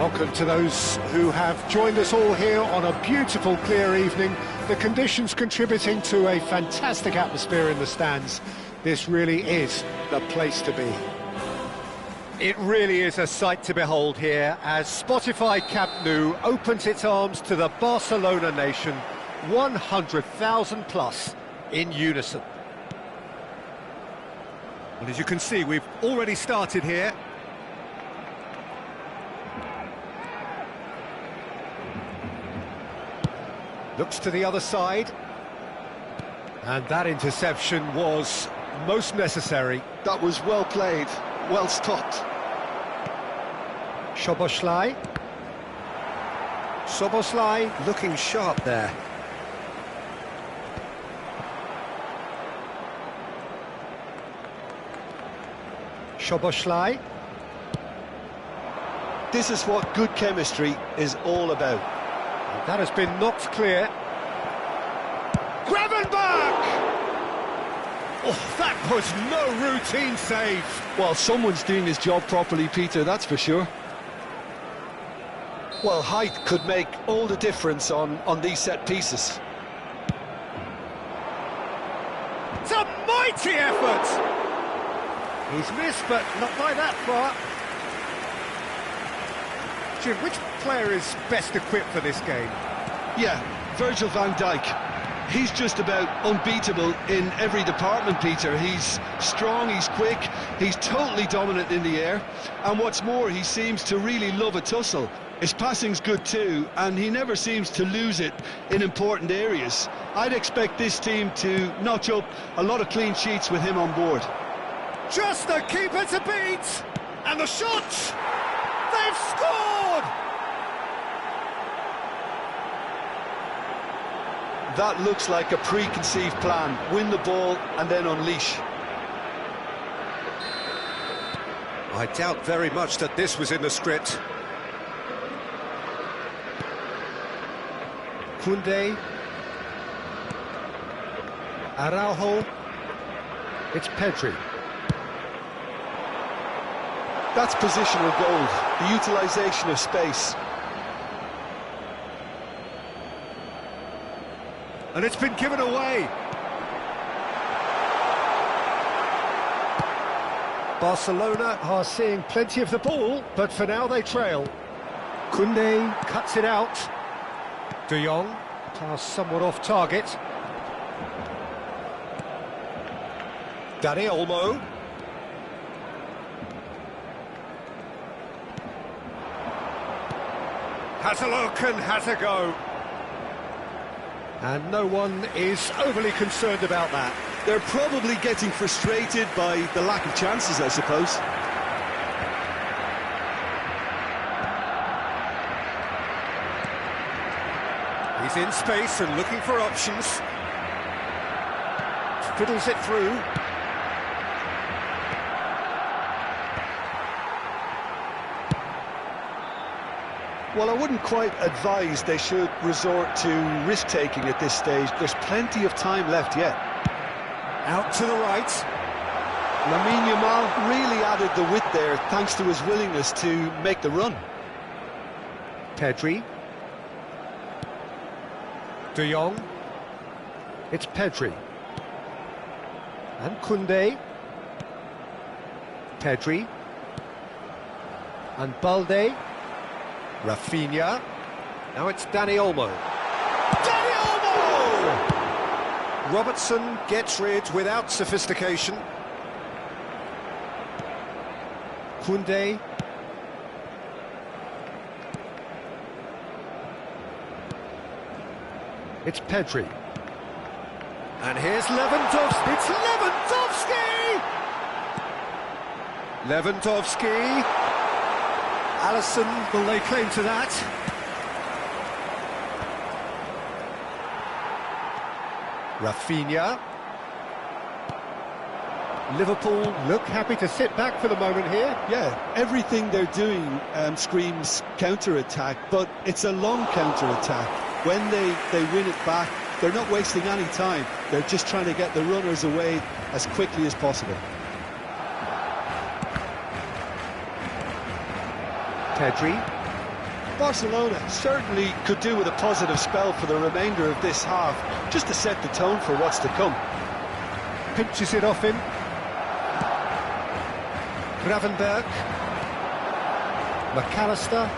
Welcome to those who have joined us all here on a beautiful, clear evening. The conditions contributing to a fantastic atmosphere in the stands. This really is the place to be. It really is a sight to behold here as Spotify Camp Nou opens its arms to the Barcelona nation, 100,000 plus in unison. Well, as you can see, we've already started here. Looks to the other side. And that interception was most necessary. That was well played, well stopped. Szoboszlai. Szoboszlai looking sharp there. Szoboszlai. This is what good chemistry is all about. That has been knocked clear. Gravenberch! Oh, that was no routine save. Well, someone's doing his job properly, Peter, that's for sure. Well, height could make all the difference on these set pieces. It's a mighty effort! He's missed, but not by that far. Jim, which player is best equipped for this game? Yeah, Virgil van Dijk. He's just about unbeatable in every department, Peter. He's strong, he's quick, he's totally dominant in the air. And what's more, he seems to really love a tussle. His passing's good too, and he never seems to lose it in important areas. I'd expect this team to notch up a lot of clean sheets with him on board. Just the keeper to beat! And the shot! They've scored! That looks like a preconceived plan. Win the ball and then unleash. I doubt very much that this was in the script. Koundé. Araujo. It's Pedri. That's positional gold, the utilisation of space. And it's been given away. Barcelona are seeing plenty of the ball, but for now they trail. Koundé cuts it out. De Jong, pass somewhat off target. Dani Olmo. Has a look and has a go. And no one is overly concerned about that. They're probably getting frustrated by the lack of chances, I suppose. He's in space and looking for options. Fiddles it through. Well, I wouldn't quite advise they should resort to risk-taking at this stage. There's plenty of time left yet. Out to the right. Lamine Yamal really added the width there thanks to his willingness to make the run. Pedri. De Jong. It's Pedri. And Koundé. Pedri. And Balde. Rafinha. Now it's Dani Olmo. Dani Olmo! Robertson gets rid without sophistication. Koundé. It's Pedri. And here's Lewandowski. It's Lewandowski! Lewandowski. Alisson will lay claim to that. Rafinha. Liverpool look happy to sit back for the moment here. Yeah, everything they're doing screams counter-attack, but it's a long counter-attack. When they win it back, they're not wasting any time. They're just trying to get the runners away as quickly as possible. Pedri. Barcelona certainly could do with a positive spell for the remainder of this half, just to set the tone for what's to come. Pinches it off him. Gravenberg. McAllister.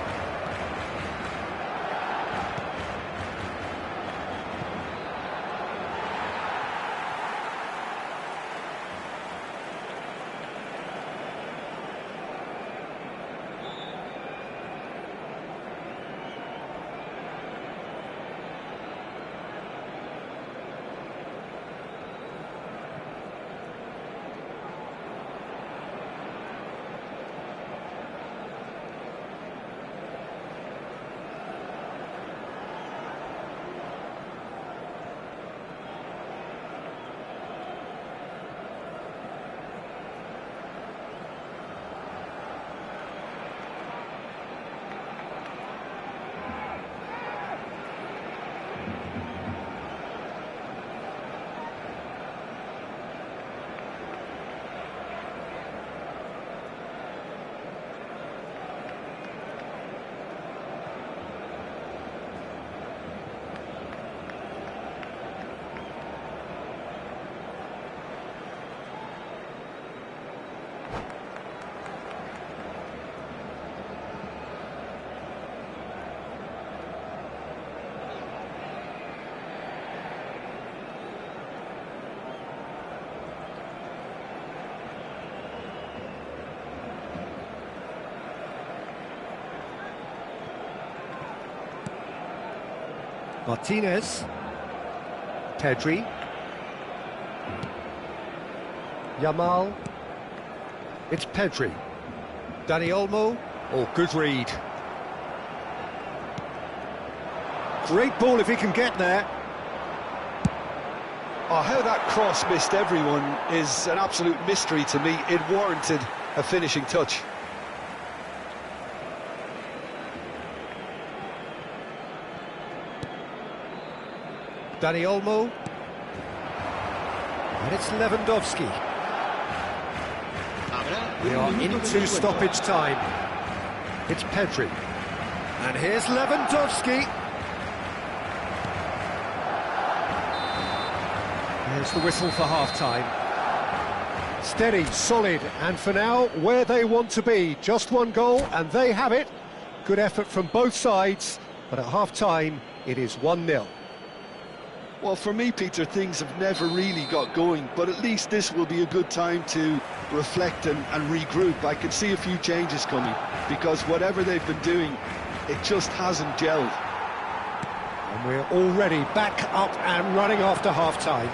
Martinez. Pedri. Yamal. It's Pedri. Dani Olmo. Oh, good read. Great ball if he can get there. Oh, how that cross missed everyone is an absolute mystery to me. It warranted a finishing touch. Dani Olmo. And it's Lewandowski. We are into stoppage time. It's Pedri. And here's Lewandowski. There's the whistle for half-time. Steady, solid, and for now, where they want to be. Just one goal, and they have it. Good effort from both sides, but at half-time, it is 1-0. Well, for me, Peter, things have never really got going, but at least this will be a good time to reflect and regroup. I can see a few changes coming, because whatever they've been doing, it just hasn't gelled. And we're already back up and running after half-time.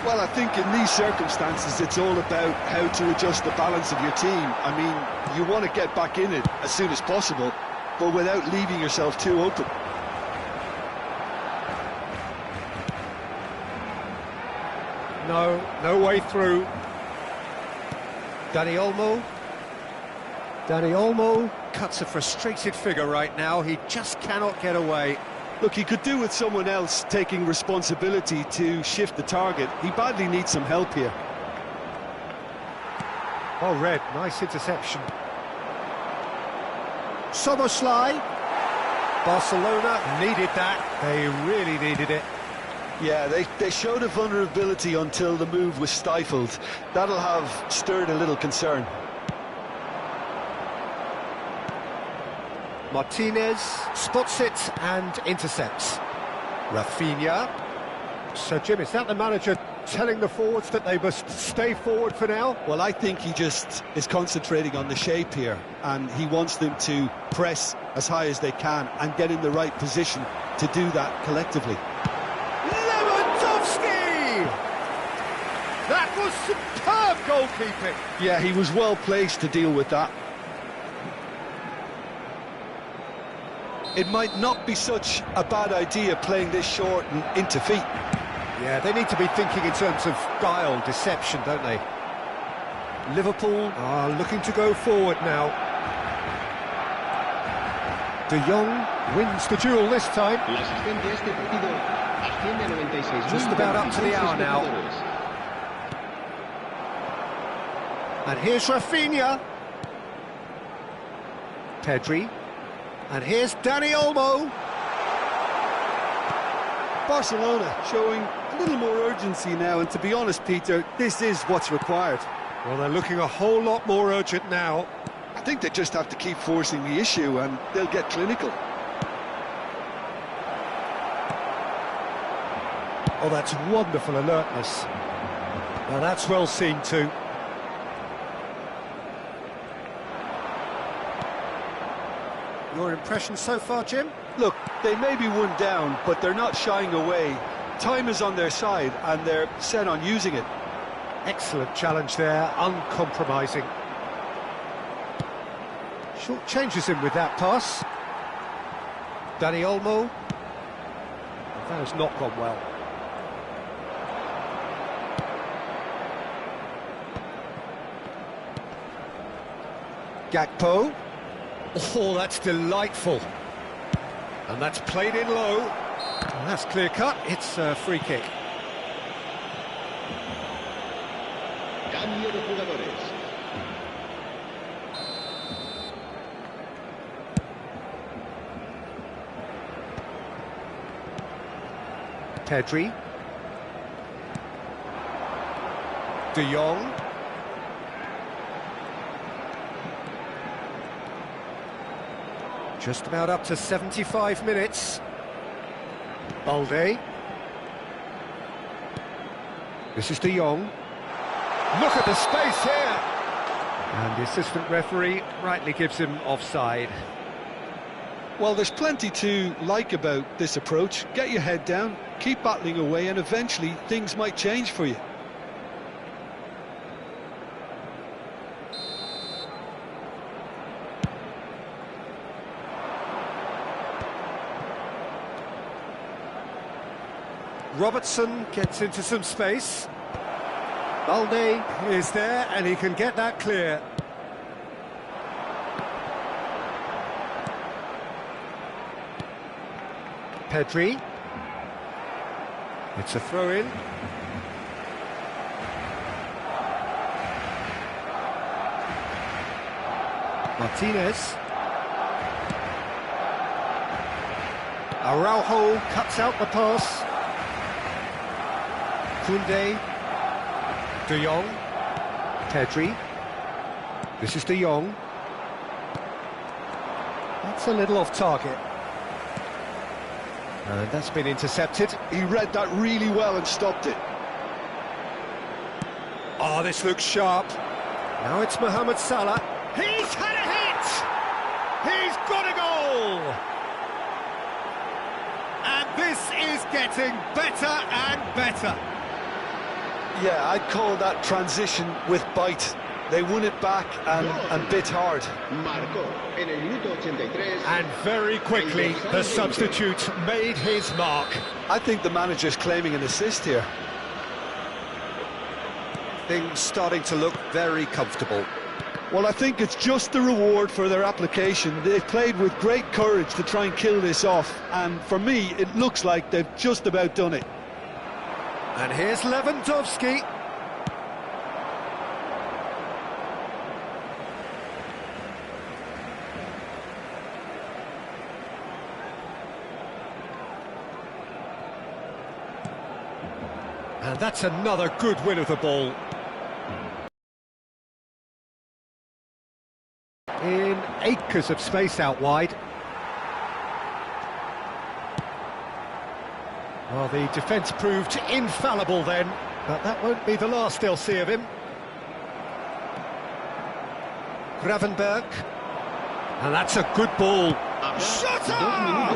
Well, I think in these circumstances, it's all about how to adjust the balance of your team. I mean, you want to get back in it as soon as possible, but without leaving yourself too open. No way through. Dani Olmo. Dani Olmo cuts a frustrated figure right now. He just cannot get away. Look, he could do with someone else taking responsibility to shift the target. He badly needs some help here. Oh, Red, nice interception. Soboslai. Barcelona needed that. They really needed it. Yeah, they showed a vulnerability until the move was stifled. That'll have stirred a little concern. Martinez spots it and intercepts. Rafinha. So, Jim, is that the manager telling the forwards that they must stay forward for now? Well, I think he just is concentrating on the shape here, and he wants them to press as high as they can and get in the right position to do that collectively. That was superb goalkeeping. Yeah, he was well placed to deal with that. It might not be such a bad idea playing this short and into feet. Yeah, they need to be thinking in terms of guile, deception, don't they? Liverpool are looking to go forward now. De Jong wins the duel this time. Just about up to the hour now. And here's Rafinha. Pedri. And here's Dani Olmo. Barcelona showing a little more urgency now, and to be honest, Peter, this is what's required. Well, they're looking a whole lot more urgent now. I think they just have to keep forcing the issue and they'll get clinical. Oh, that's wonderful alertness. Now that's well seen too. Your impression so far, Jim? Look, they may be one down, but they're not shying away. Time is on their side, and they're set on using it. Excellent challenge there, uncompromising. Short changes him with that pass. Dani Olmo. That has not gone well. Gakpo. Oh, that's delightful. And that's played in low. And that's clear cut. It's a free kick. Cambio de jugadores. Pedri. De Jong. Just about up to 75 minutes. Balde. This is De Jong. Look at the space here! And the assistant referee rightly gives him offside. Well, there's plenty to like about this approach. Get your head down, keep battling away, and eventually things might change for you. Robertson gets into some space. Balde is there and he can get that clear. Pedri. It's a throw-in. Martinez. Araujo cuts out the pass. Koundé, De Jong, Pedri, this is De Jong. That's a little off target. And that's been intercepted. He read that really well and stopped it. Oh, this looks sharp. Now it's Mohamed Salah. He's had a hit! He's got a goal! And this is getting better and better. Yeah, I'd call that transition with bite. They won it back and bit hard. And very quickly, the substitute made his mark. I think the manager's claiming an assist here. Things starting to look very comfortable. Well, I think it's just the reward for their application. They've played with great courage to try and kill this off, and for me, it looks like they've just about done it. And here's Lewandowski. And that's another good win of the ball. In acres of space out wide. Well, the defence proved infallible then, but that won't be the last they'll see of him. Gravenberg. And that's a good ball. Shut up!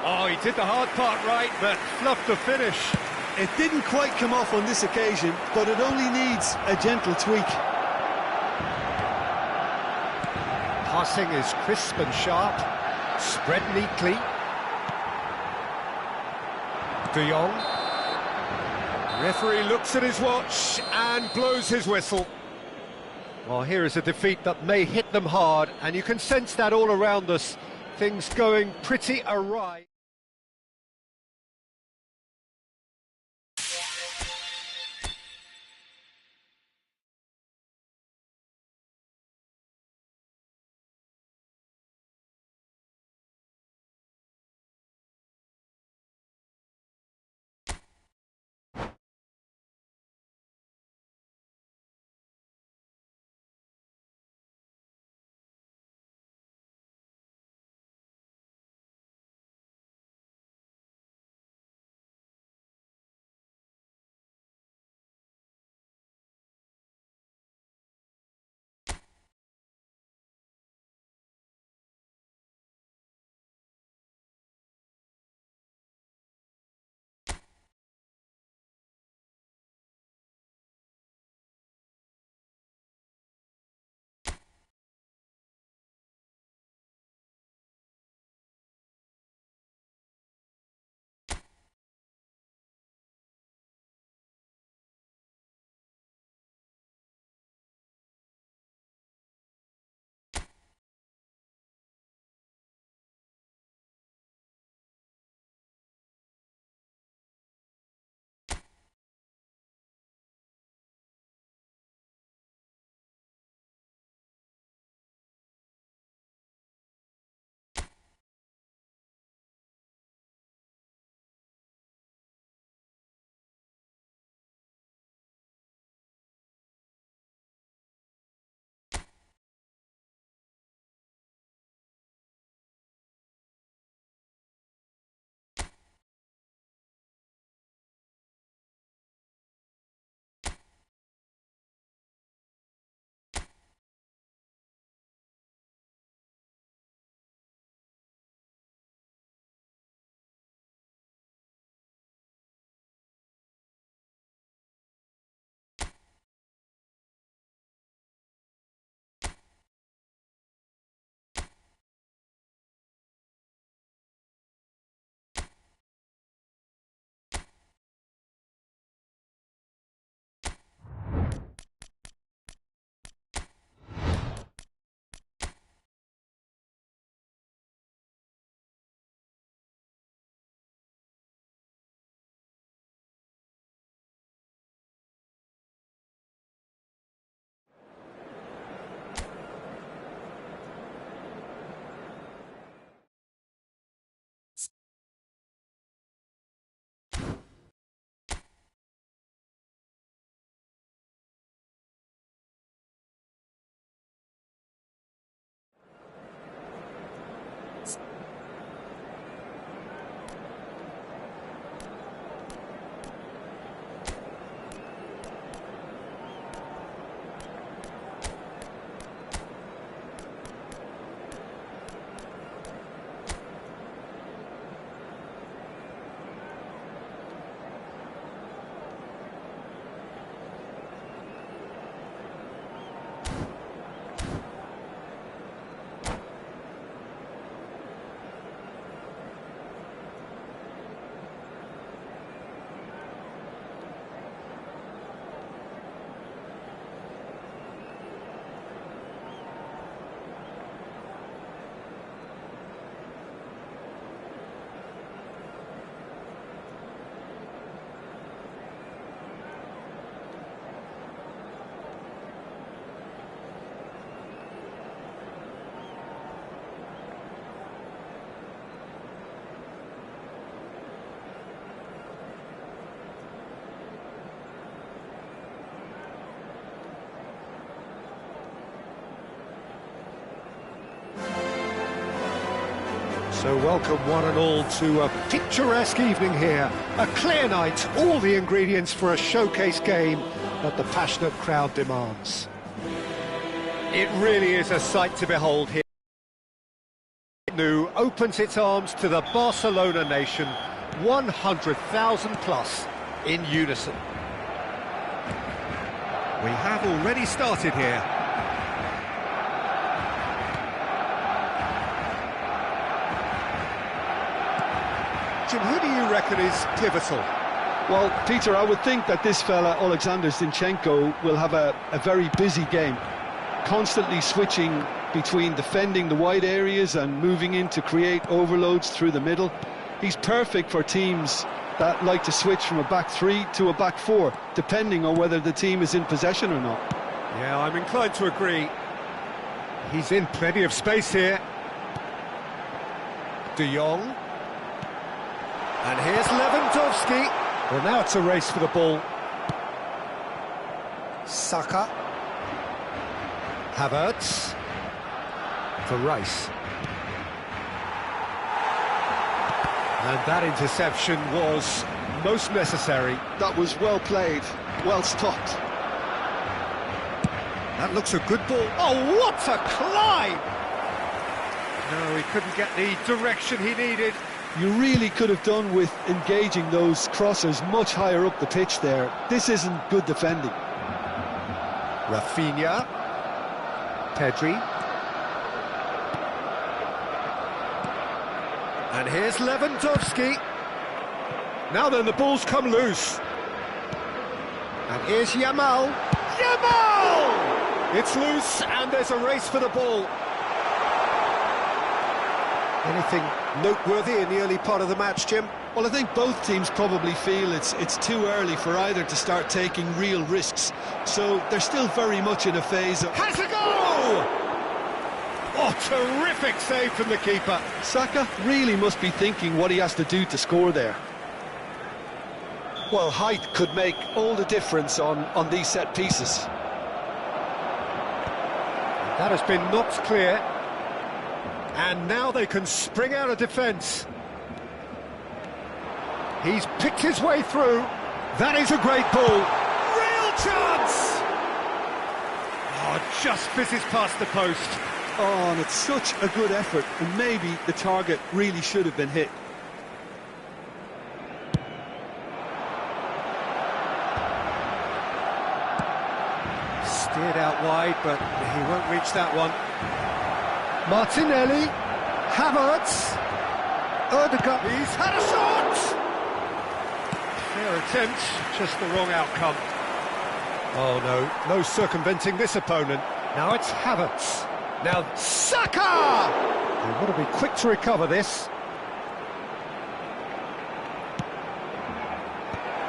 Oh, he did the hard part right, but fluffed the finish. It didn't quite come off on this occasion, but it only needs a gentle tweak. Passing is crisp and sharp, spread neatly. De Jong. Referee looks at his watch and blows his whistle. Well, here is a defeat that may hit them hard, and you can sense that all around us. Things going pretty awry. So welcome one and all to a picturesque evening here. A clear night, all the ingredients for a showcase game that the passionate crowd demands. It really is a sight to behold here. Nou opens its arms to the Barcelona nation, 100,000 plus in unison. We have already started here. Jim, who do you reckon is pivotal? Well, Peter, I would think that this fella, Alexander Zinchenko, will have a very busy game, constantly switching between defending the wide areas and moving in to create overloads through the middle. He's perfect for teams that like to switch from a back three to a back four, depending on whether the team is in possession or not. Yeah, I'm inclined to agree. He's in plenty of space here. De Jong. And here's Lewandowski. Well, now it's a race for the ball. Saka. Havertz. For Rice. And that interception was most necessary. That was well played, well stopped. That looks a good ball. Oh, what a climb! No, he couldn't get the direction he needed. You really could have done with engaging those crossers much higher up the pitch there. This isn't good defending. Rafinha. Pedri. And here's Lewandowski. Now then, the ball's come loose. And here's Yamal. Yamal! It's loose, and there's a race for the ball. Anything noteworthy in the early part of the match, Jim? Well, I think both teams probably feel it's too early for either to start taking real risks. So they're still very much in a phase of... Has a goal! Oh, terrific save from the keeper. Saka really must be thinking what he has to do to score there. Well, height could make all the difference on these set pieces. That has been knocked clear. And now they can spring out of defence. He's picked his way through. That is a great ball. Real chance! Oh, just fizzes past the post. Oh, and it's such a good effort, and maybe the target really should have been hit. Steered out wide, but he won't reach that one. Martinelli, Havertz, Odegaard, he's had a shot! Fair attempt, just the wrong outcome. Oh no, no circumventing this opponent. Now it's Havertz. Now Saka! They want to be quick to recover this.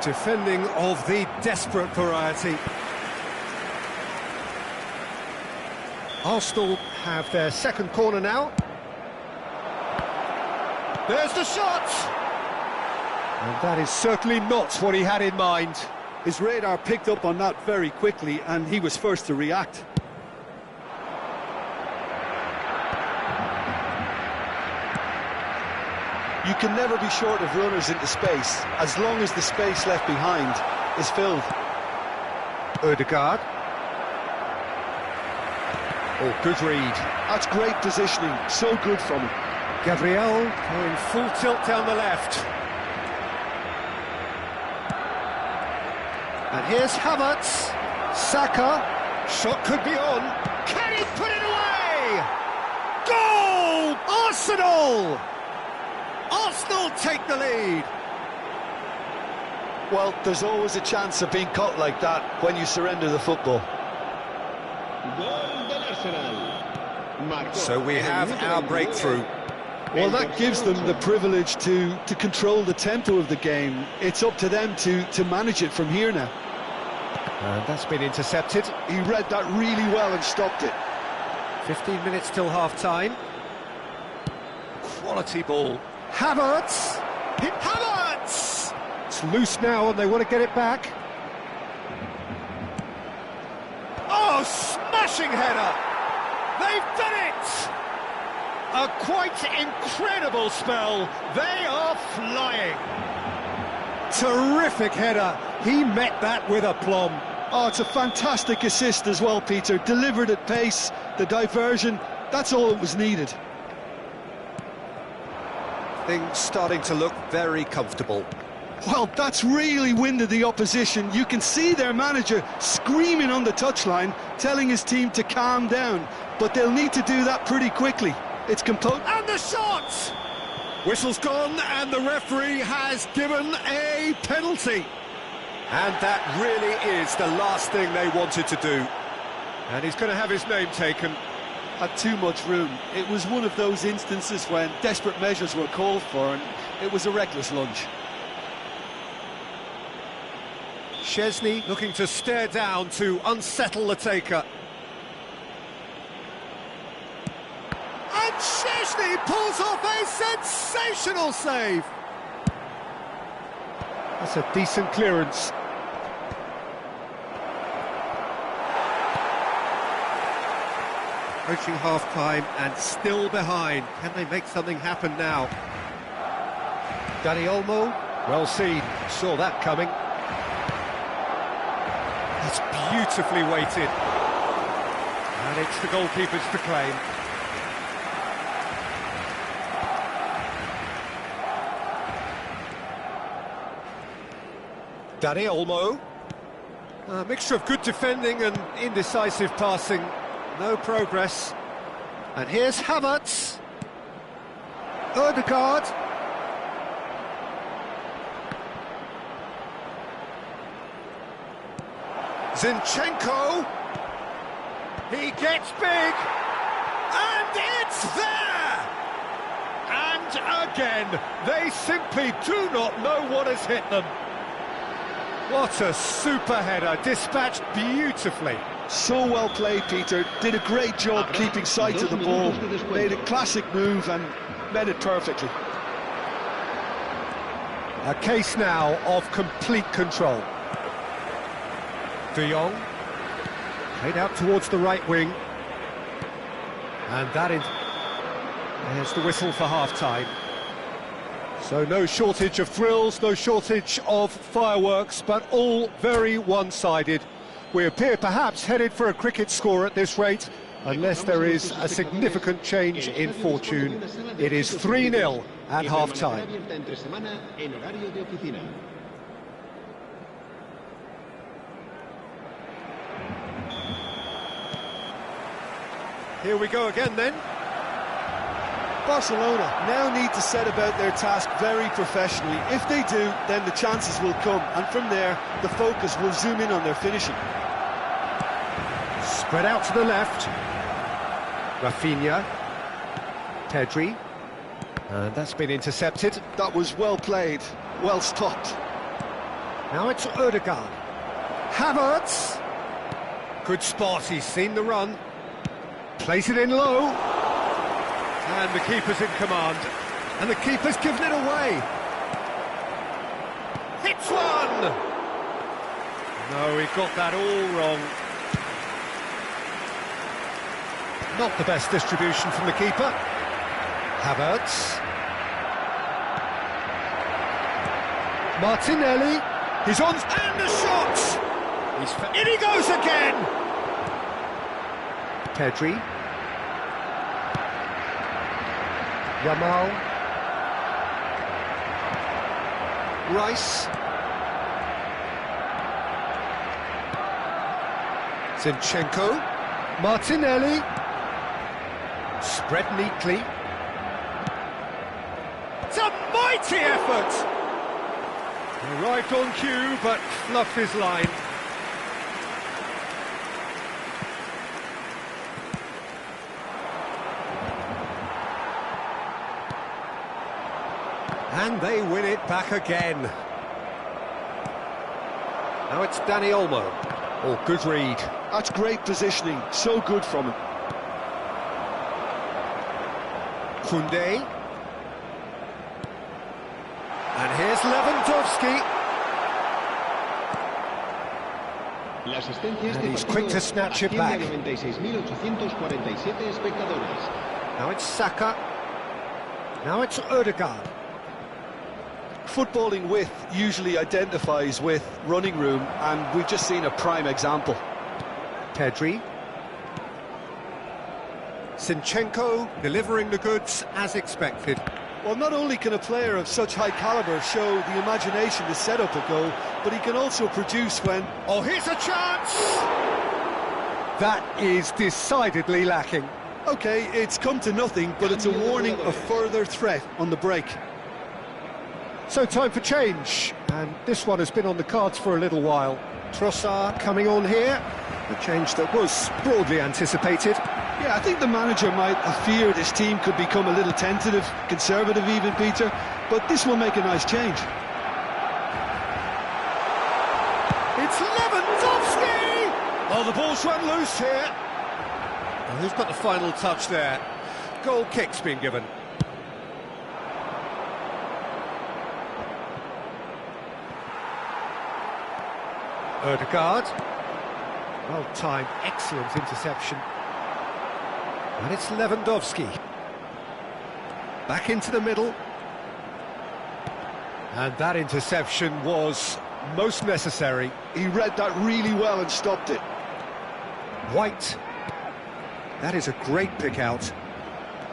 Defending of the desperate variety. Arsenal have their second corner now. There's the shot! And that is certainly not what he had in mind. His radar picked up on that very quickly, and he was first to react. You can never be short of runners into space, as long as the space left behind is filled. Odegaard. Oh, good read. That's great positioning, so good from him. Gabriel going full tilt down the left. And here's Havertz. Saka. Shot could be on. Can he put it away? Goal! Arsenal! Arsenal take the lead. Well, there's always a chance of being caught like that when you surrender the football. So we have our breakthrough. Well, that gives them the privilege to control the tempo of the game. It's up to them to manage it from here now. And that's been intercepted. He read that really well and stopped it. 15 minutes till half-time. Quality ball. Havertz! Havertz! It's loose now and they want to get it back. Oh, smashing header! They've done it! A quite incredible spell. They are flying. Terrific header. He met that with aplomb. Oh, it's a fantastic assist as well, Peter. Delivered at pace, the diversion, that's all that was needed. Things starting to look very comfortable. Well, that's really winded the opposition. You can see their manager screaming on the touchline, telling his team to calm down. But they'll need to do that pretty quickly. It's composed. And the shots! Whistle's gone, and the referee has given a penalty. And that really is the last thing they wanted to do. And he's going to have his name taken. Had too much room. It was one of those instances when desperate measures were called for, and it was a reckless lunge. Szczesny looking to stare down to unsettle the taker. And Szczesny pulls off a sensational save. That's a decent clearance. Approaching half-time and still behind. Can they make something happen now? Dani Olmo, well seen, saw that coming. That's beautifully weighted. And it's the goalkeepers to claim. Dani Olmo. A mixture of good defending and indecisive passing. No progress. And here's Havertz. Ødegaard. Zinchenko. He gets big. And it's there! And again, they simply do not know what has hit them. What a super header, dispatched beautifully. So well played, Peter. Did a great job keeping sight of the ball. Made a classic move and met it perfectly. A case now of complete control. De Jong. Played out towards the right wing. And that is... There's the whistle for half-time. So no shortage of thrills, no shortage of fireworks, but all very one-sided. We appear perhaps headed for a cricket score at this rate, unless there is a significant change in fortune. It is 3-0 at half-time. Here we go again then. Barcelona now need to set about their task very professionally. If they do, then the chances will come, and from there, the focus will zoom in on their finishing. Spread out to the left. Rafinha. Pedri. And that's been intercepted. That was well played, well stopped. Now it's Ødegaard. Havertz. Good spot, he's seen the run. Plays it in low. And the keeper's in command. And the keeper's given it away. Hits one! No, he got that all wrong. Not the best distribution from the keeper. Havertz. Martinelli. He's on, and the shot! In he goes again! Pedri. Yamal. Rice. Zinchenko. Martinelli. Spread neatly. It's a mighty effort! Arrived on cue, but fluffed his line. And they win it back again. Now it's Dani Olmo. Oh, good read. That's great positioning, so good from him. Koundé. And here's Lewandowski. And he's quick to snatch it back. Now it's Saka. Now it's Ødegaard. Footballing width usually identifies with running room, and we've just seen a prime example. Pedri. Zinchenko delivering the goods as expected. Well, not only can a player of such high calibre show the imagination to set up a goal, but he can also produce when... Oh, here's a chance! That is decidedly lacking. OK, it's come to nothing, but it's a warning of further threat on the break. So time for change, and this one has been on the cards for a little while. Trossard coming on here, a change that was broadly anticipated. Yeah, I think the manager might have feared his team could become a little tentative, conservative even, Peter, but this will make a nice change. It's Lewandowski! Oh, the ball's run loose here. And who's got the final touch there? Goal kick's been given. Ødegaard. Well-timed, excellent interception. And it's Lewandowski. Back into the middle. And that interception was most necessary. He read that really well and stopped it. White. That is a great pick out.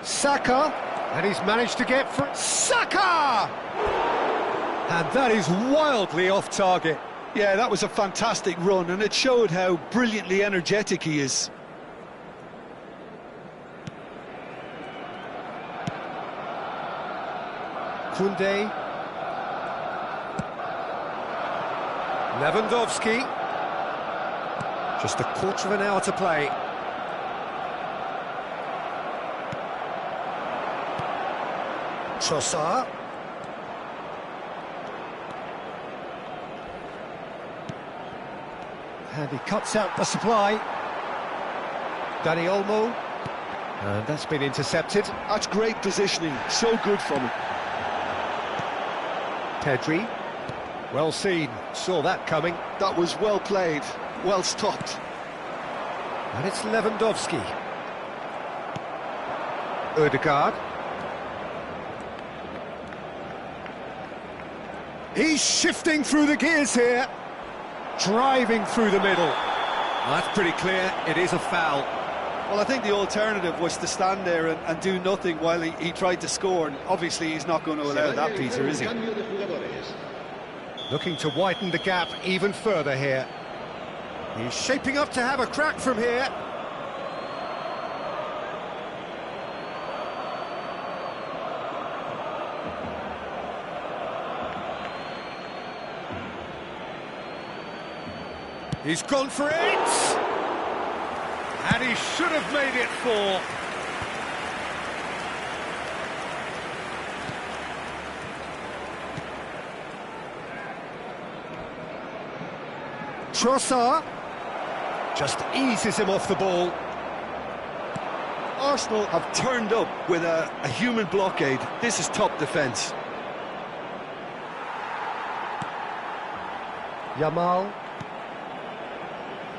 Saka. And he's managed to get for Saka! And that is wildly off target. Yeah, that was a fantastic run, and it showed how brilliantly energetic he is. Koundé. Lewandowski. Just a quarter of an hour to play. Trossard. And he cuts out the supply. Dani Olmo. And that's been intercepted. That's great positioning, so good from him. Pedri. Well seen, saw that coming. That was well played, well stopped. And it's Lewandowski. Ødegaard. He's shifting through the gears here. Driving through the middle. That's pretty clear, it is a foul. Well, I think the alternative was to stand there and do nothing while he tried to score, and obviously he's not going to allow that, Peter, is he? Looking to widen the gap even further here. He's shaping up to have a crack from here. He's gone for it! And he should have made it 4. Trossard just eases him off the ball. Arsenal have turned up with a human blockade. This is top defence. Yamal.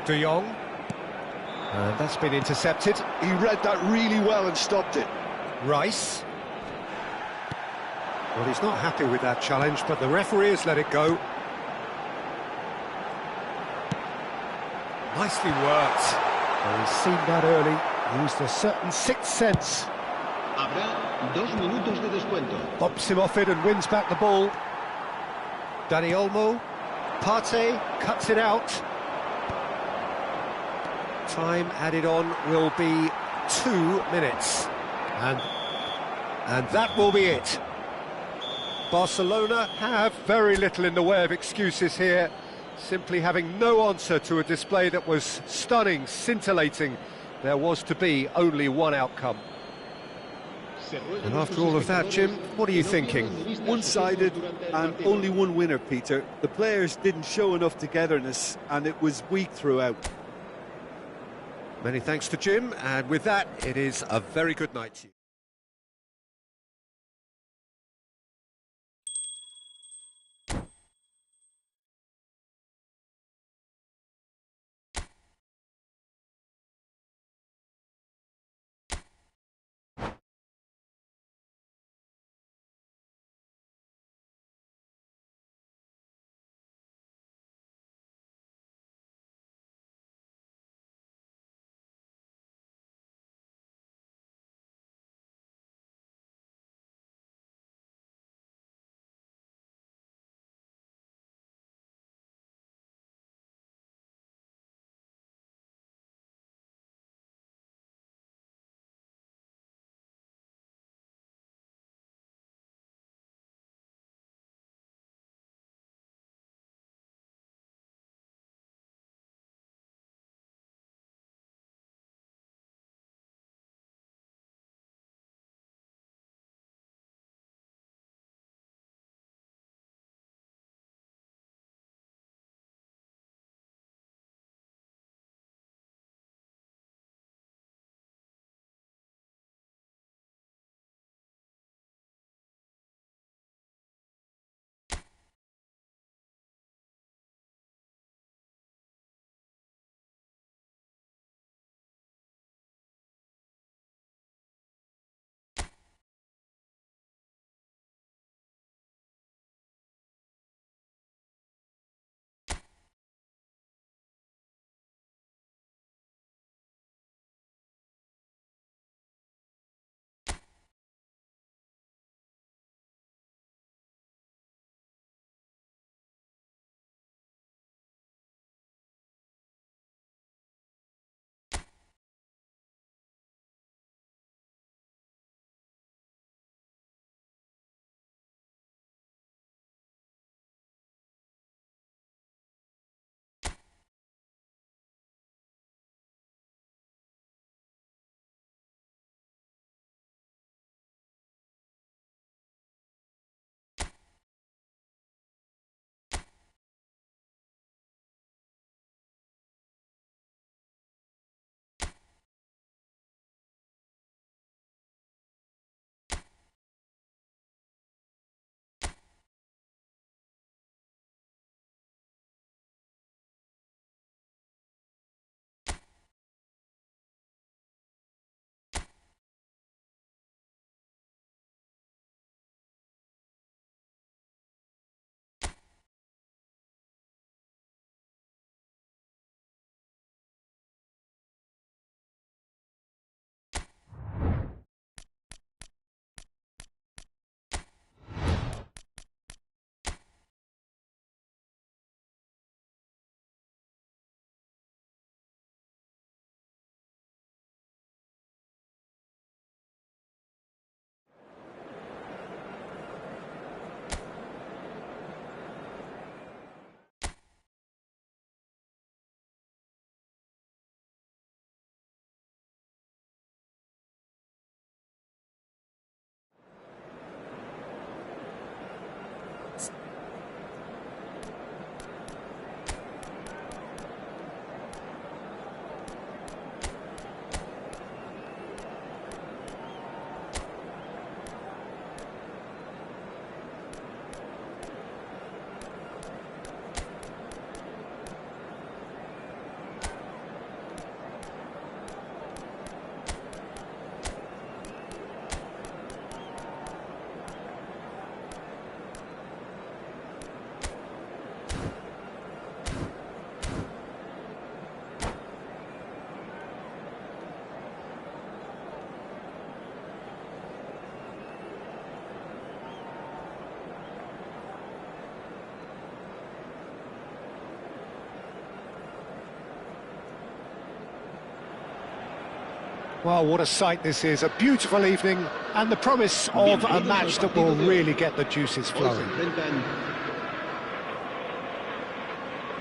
De Jong. And that's been intercepted. He read that really well and stopped it. Rice. Well, he's not happy with that challenge, but the referee has let it go. Nicely worked. Well, he's seen that early, used a certain sixth sense. Habrá 2 minutos de descuento. Bops him off it and wins back the ball. Dani Olmo. Partey cuts it out. Time added on will be 2 minutes. And that will be it. Barcelona have very little in the way of excuses here, simply having no answer to a display that was stunning, scintillating. There was to be only one outcome. And after all of that, Jim, what are you thinking? One-sided and only one winner, Peter. The players didn't show enough togetherness, and it was weak throughout. Many thanks to Jim, and with that, it is a very good night to you. Well, what a sight this is, a beautiful evening, and the promise of a match that will really get the juices flowing.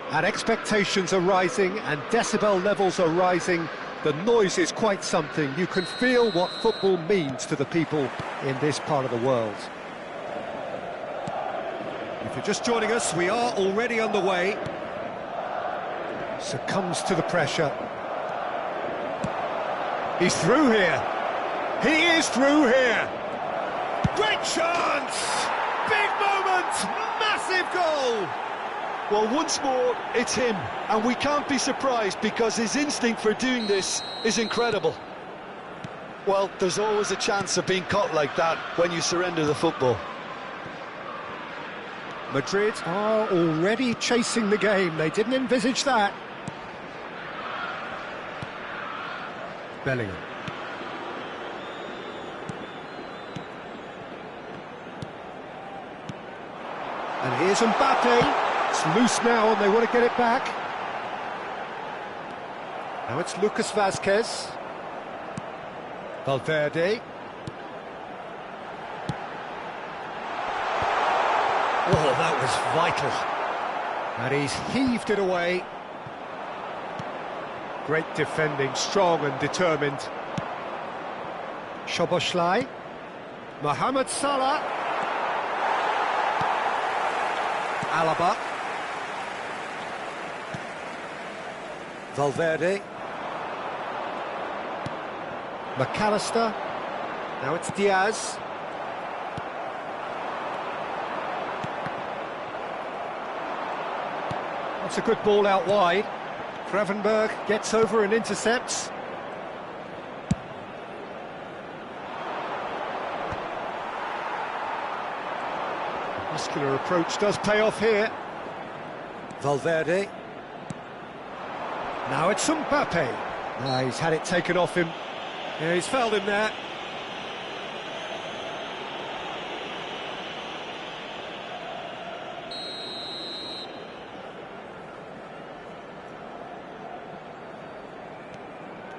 And expectations are rising, and decibel levels are rising. The noise is quite something. You can feel what football means to the people in this part of the world. If you're just joining us, we are already underway. Succumbs to the pressure. He's through here. He is through here. Great chance! Big moment! Massive goal! Well, once more, it's him, and we can't be surprised because his instinct for doing this is incredible. Well, there's always a chance of being caught like that when you surrender the football. Madrid are already chasing the game. They didn't envisage that. Bellingham. And here's Mbappe. It's loose now and they want to get it back. Now it's Lucas Vazquez. Valverde. Oh, that was vital. And he's heaved it away. Great defending, strong and determined. Szoboszlai. Mohamed Salah. Alaba. Valverde. McAllister. Now it's Diaz. That's a good ball out wide. Gravenberg gets over and intercepts. Muscular approach does pay off here. Valverde. Now it's Mbappe. He's had it taken off him. Yeah, he's fouled him there.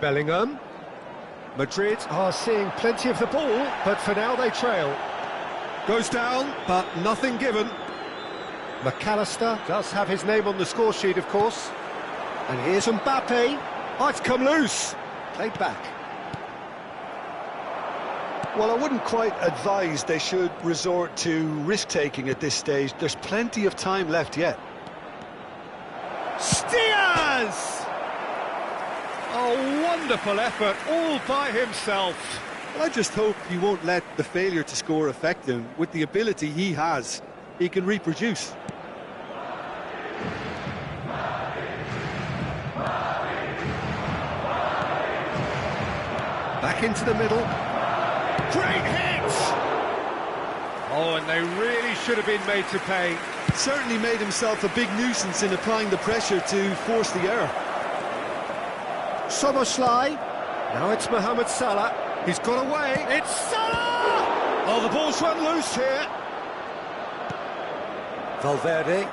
Bellingham. Madrid are seeing plenty of the ball, but for now they trail. Goes down, but nothing given. McAllister does have his name on the score sheet, of course. And here's Mbappe. Oh, it's come loose. Played back. Well, I wouldn't quite advise they should resort to risk-taking at this stage. There's plenty of time left yet. Diaz! A wonderful effort, all by himself. Well, I just hope he won't let the failure to score affect him. With the ability he has, he can reproduce. Back into the middle. Great hit! Oh, and they really should have been made to pay. Certainly made himself a big nuisance in applying the pressure to force the error. Szoboszlai. Now it's Mohamed Salah. He's got away. It's Salah! Oh, the ball's run loose here. Valverde.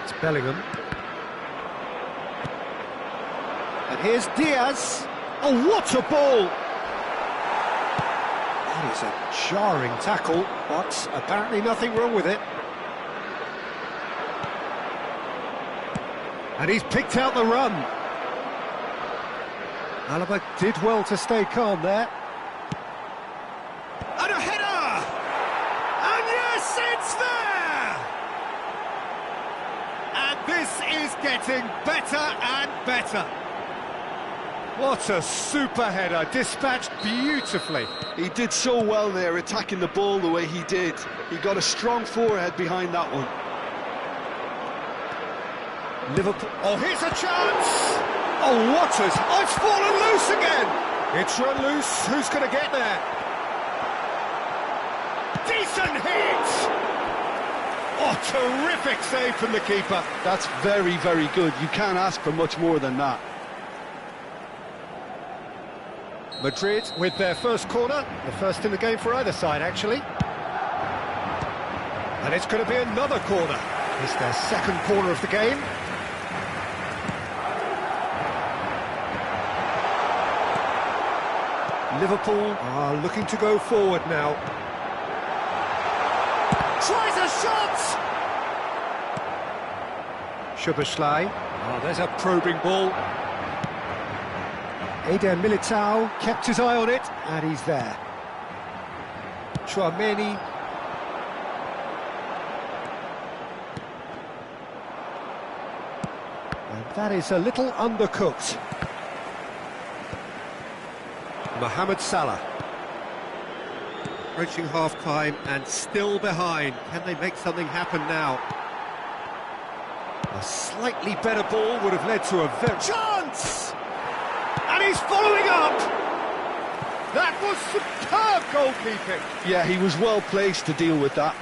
It's Bellingham. And here's Diaz. Oh, what a ball! That is a jarring tackle, but apparently nothing wrong with it. And he's picked out the run. Alaba did well to stay calm there. And a header! And yes, it's there! And this is getting better and better. What a super header, dispatched beautifully. He did so well there, attacking the ball the way he did. He got a strong forehead behind that one. Liverpool. Oh, here's a chance! Oh, what has... Oh, it's fallen loose again! It's run loose. Who's going to get there? Decent hit! Oh, terrific save from the keeper. That's very, very good. You can't ask for much more than that. Madrid with their first corner, the first in the game for either side, actually. And it's going to be another corner. It's their second corner of the game. Liverpool are looking to go forward now. Tries a shot! Szoboszlai. Oh, there's a probing ball. Eder Militao kept his eye on it, and he's there. Chouameni. And that is a little undercooked. Mohamed Salah. Approaching half-time and still behind. Can they make something happen now? A slightly better ball would have led to a very... Chance! And he's following up! That was superb goalkeeping! Yeah, he was well placed to deal with that.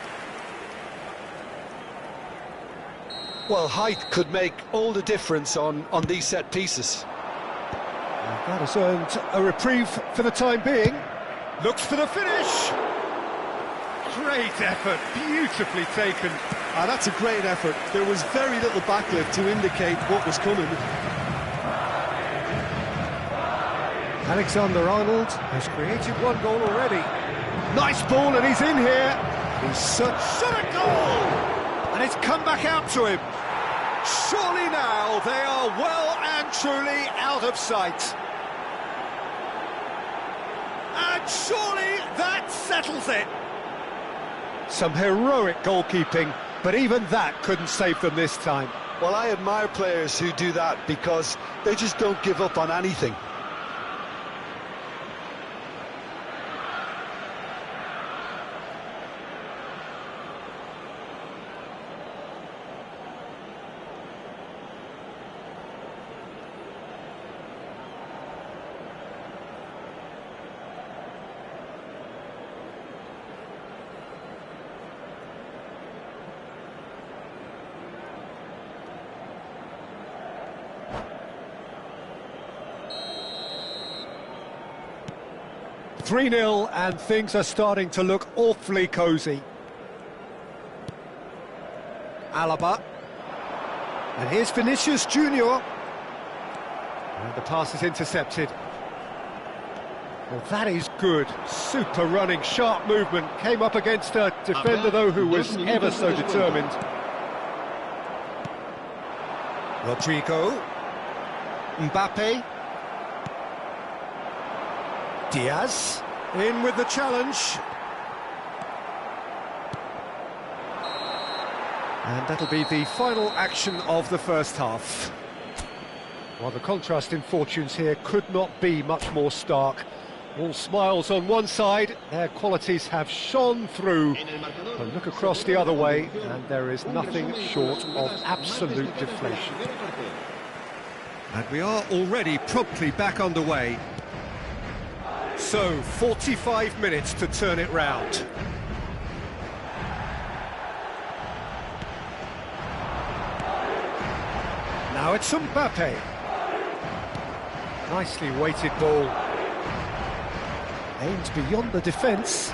Well, height could make all the difference on these set pieces. And that has earned a reprieve for the time being. Looks for the finish! Great effort, beautifully taken. That's a great effort. There was very little backlift to indicate what was coming. Alexander-Arnold has created one goal already. Nice ball, and he's in here. He's such a goal! And it's come back out to him. Surely now they are well and truly out of sight. And surely that settles it. Some heroic goalkeeping, but even that couldn't save them this time. Well, I admire players who do that because they just don't give up on anything. "3-0, and things are starting to look awfully cosy. Alaba. And here's Vinicius Junior. And the pass is intercepted. Well, that is good. Super running, sharp movement. Came up against a defender, though, who was ever so determined. Rodrigo. Mbappe. Diaz. In with the challenge. And that'll be the final action of the first half. Well, the contrast in fortunes here could not be much more stark. All smiles on one side, their qualities have shone through. But look across the other way, and there is nothing short of absolute deflation. And we are already promptly back underway. So, 45 minutes to turn it round. Now it's Mbappe. Nicely weighted ball. Aimed beyond the defence.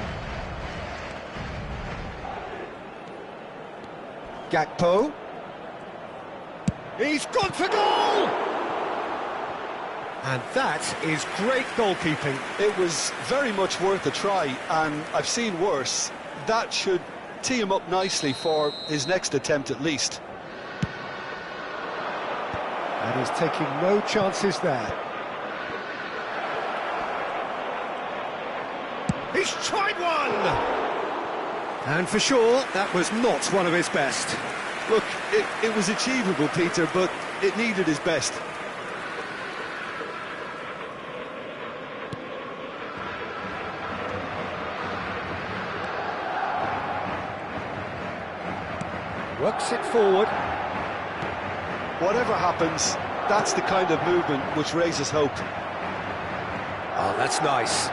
Gakpo. He's gone for goal! And that is great goalkeeping. It was very much worth a try, and I've seen worse. That should tee him up nicely for his next attempt at least. And he's taking no chances there. He's tried one! And for sure, that was not one of his best. Look, it was achievable, Peter, but it needed his best. Works it forward. Whatever happens, that's the kind of movement which raises hope. Oh, that's nice.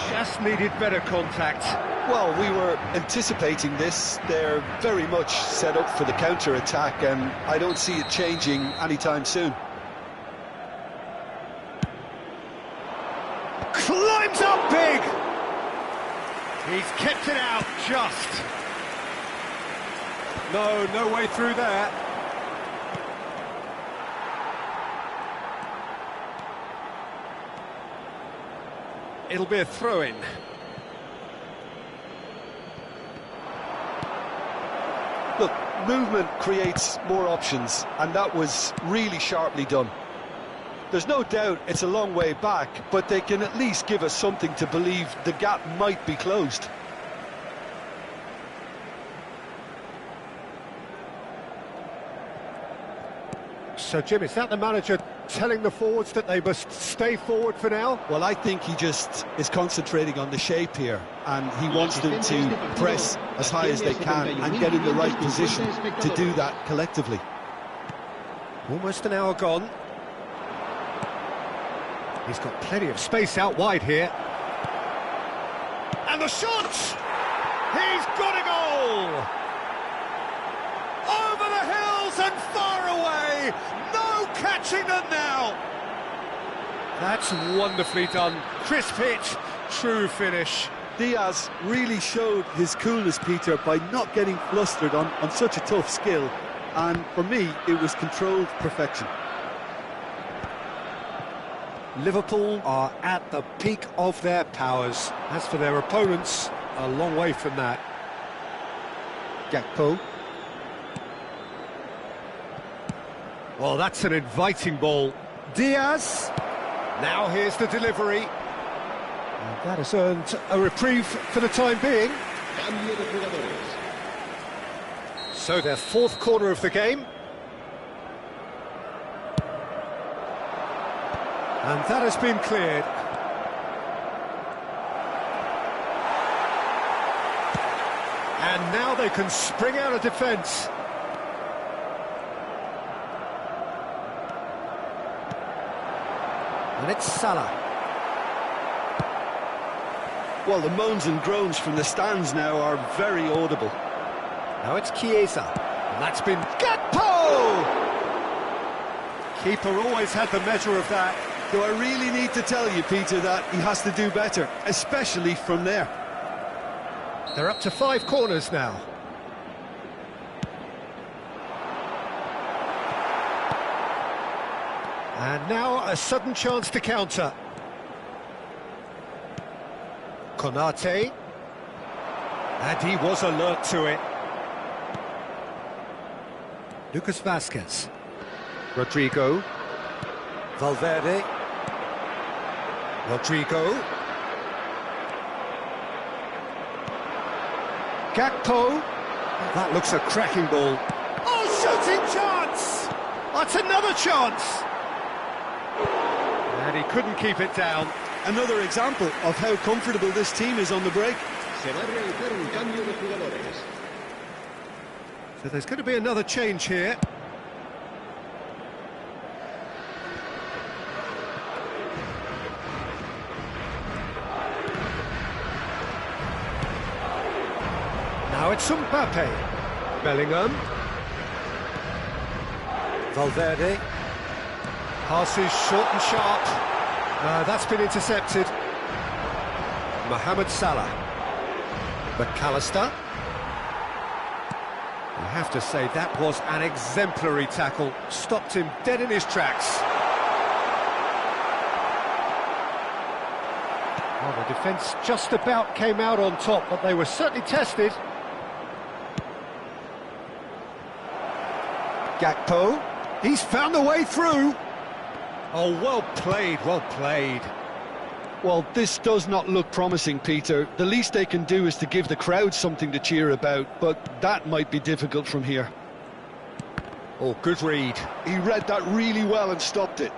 Just needed better contact. Well, we were anticipating this. They're very much set up for the counter-attack, and I don't see it changing anytime soon. Climbs up big! He's kept it out just. No way through there. It'll be a throw-in. Look, movement creates more options, and that was really sharply done. There's no doubt it's a long way back, but they can at least give us something to believe the gap might be closed. So, Jim, is that the manager telling the forwards that they must stay forward for now? Well, I think he just is concentrating on the shape here, and he wants them to press as high as they can and get in the right position to do that collectively. Almost an hour gone. He's got plenty of space out wide here. And the shot! He's got a goal! Over the hills and far away! No catching them now! That's wonderfully done. Crisp hit, true finish. Diaz really showed his coolness, Peter, by not getting flustered on such a tough skill. And for me, it was controlled perfection. Liverpool are at the peak of their powers. As for their opponents, a long way from that. Gakpo. Well, that's an inviting ball. Diaz. Now here's the delivery. And that has earned a reprieve for the time being. Cambio de jugadores. So their fourth corner of the game. And that has been cleared. And now they can spring out of defence. And it's Salah. Well, the moans and groans from the stands now are very audible. Now it's Chiesa. And that's been Gakpo! Keeper always had the measure of that. Do I really need to tell you, Peter, that he has to do better, especially from there? They're up to 5 corners now. And now a sudden chance to counter. Konate. And he was alert to it. Lucas Vazquez. Rodrigo. Valverde. Rodrigo. Gakpo. That looks a cracking ball. Oh, shooting chance! That's another chance! And he couldn't keep it down. Another example of how comfortable this team is on the break. Se va a realizar un cambio de jugadores. So there's going to be another change here. Now it's Mbappe. Bellingham. Valverde. Passes short and sharp. That's been intercepted. Mohamed Salah. McAllister. I have to say, that was an exemplary tackle. Stopped him dead in his tracks. Well, the defence just about came out on top, but they were certainly tested. Gakpo. He's found a way through. Oh, well played, well played. Well, this does not look promising, Peter. The least they can do is to give the crowd something to cheer about, but that might be difficult from here. Oh, good read. He read that really well and stopped it.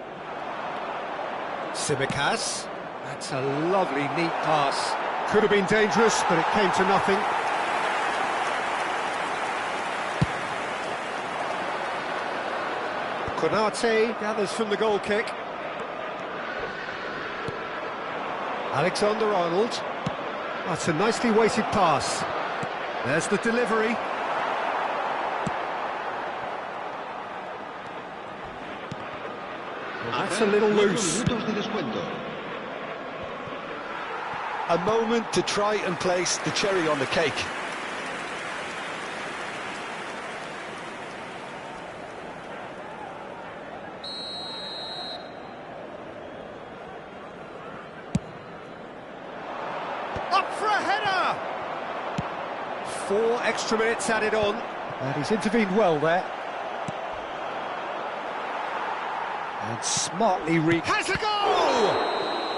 Tsimikas. That's a lovely, neat pass. Could have been dangerous, but it came to nothing. Konate gathers from the goal kick. Alexander-Arnold. That's a nicely weighted pass. There's the delivery. Well, that's a little loose. A moment to try and place the cherry on the cake. Up for a header! 4 extra minutes added on. And he's intervened well there. And smartly has a goal!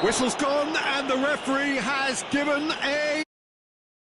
Whistle's gone and the referee has given a